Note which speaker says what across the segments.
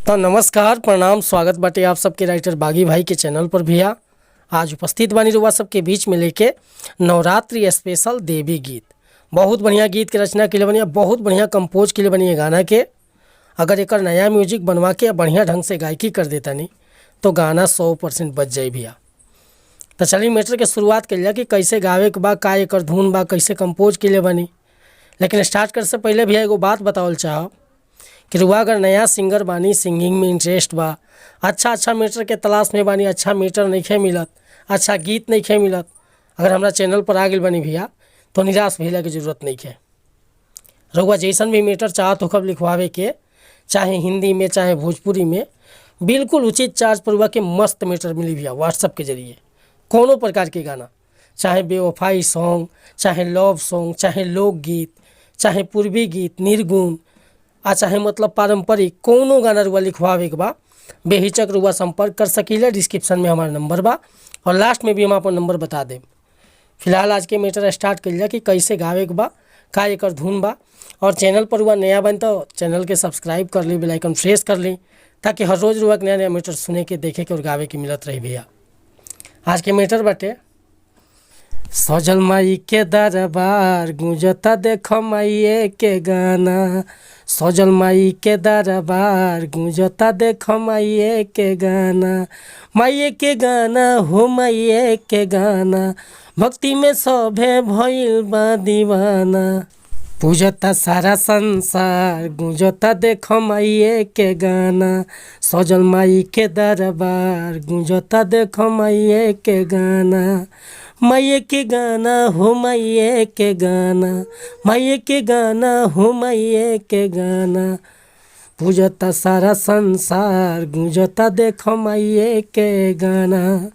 Speaker 1: तो नमस्कार प्रणाम स्वागत बाटे आप सबके राइटर बागी भाई के चैनल पर। भैया आज उपस्थित बानी रुआ सबके बीच में लेके नवरात्रि स्पेशल देवी गीत। बहुत बढ़िया गीत के रचना के लिए बनिया, बहुत बढ़िया कंपोज के लिए बनिए गाना के। अगर एक नया म्यूजिक बनवा के बढ़िया ढंग से गायकी कर देता नहीं तो गाना 100% बच जाए भैया। तो चलिए मैटर के शुरुआत कर लिया कि कैसे गावे के बा, का एक धुन बा, कैसे कंपोज के लिए बनी। लेकिन स्टार्ट कर से पहले भैया एगो बात बतावल चाहो कि रुआ अगर नया सिंगर बानी, सिंगिंग में इंटरेस्ट बा, अच्छा मीटर के तलाश में बानी, अच्छा मीटर नहीं मिलत, अच्छा गीत नहीं मिलत, अगर हमारा चैनल पर आ गई बनी भैया तो निराश भैया की जरूरत नहीं है। रुआ जैसन भी मीटर चाहत होकर लिखवावे के, चाहे हिंदी में चाहे भोजपुरी में, बिल्कुल उचित चार्ज पर रुआ के मस्त मीटर मिली भैया। व्हाट्सअप के जरिए कोनो प्रकार के गाना, चाहे बेवफाई सॉन्ग, चाहे लव सॉन्ग, चाहे लोकगीत, चाहे पूर्वी गीत, निर्गुण, चाहे मतलब पारंपरिक कोनो गाना रुआ लिखवावे के बा, बेहिचक रुआ संपर्क कर सकीले। डिस्क्रिप्शन में हमारा नंबर बा और लास्ट में भी हम अपन नंबर बता दें। फिलहाल आज के मैटर स्टार्ट कर लिया कि कैसे गावे के बा, का एक धुन बा। और चैनल पर रुआ नया बन तो चैनल के सब्सक्राइब कर ली, बेल आइकन प्रेस कर ली, ताकि हर रोज़ रुआ नया नया मैटर सुने के, देखे के और गावे के मिलत रही भैया। आज के मैटर बाटे सजल माई के दरबार गूंजता देखो माइये के गाना, सजल माई के दरबार गूंजता देखो माइये के गाना, माइये के गाना हो माइये के गाना, भक्ति में सभे भइल बा दीवाना, पूजता सारा संसार गूंजता देखो माइये के गाना, सजल माई के दरबार गूंजता देखो माइये के गाना, माइये के गाना हो माइये के गाना, माइये के गाना हो माइये के गाना, पूजता सारा संसार गूंजता देखो माइये के गाना।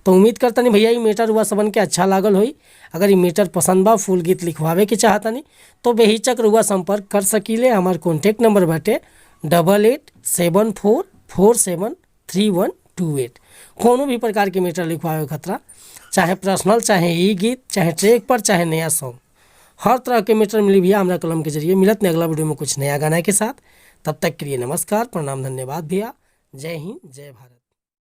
Speaker 1: तो उम्मीद करता नहीं भैया ये मीटर हुआ सबन के अच्छा लागल होई। अगर ये मीटर पसंद बा, फुल गीत लिखवावे के चाहता नहीं तो बेहिचक रुआ संपर्क कर सकीले। हमार कॉन्टेक्ट नंबर बाटे 8874473128। कोनो भी प्रकार के मीटर लिखवावे खतरा, चाहे पर्सनल, चाहे ई गीत, चाहे ट्रैक पर, चाहे नया सॉन्ग, हर तरह के मीटर मिली भैया हमारा कलम के जरिए। मिलत नहीं अगला वीडियो में कुछ नया गाना के साथ। तब तक के लिए नमस्कार प्रणाम धन्यवाद भैया। जय हिंद जय भारत।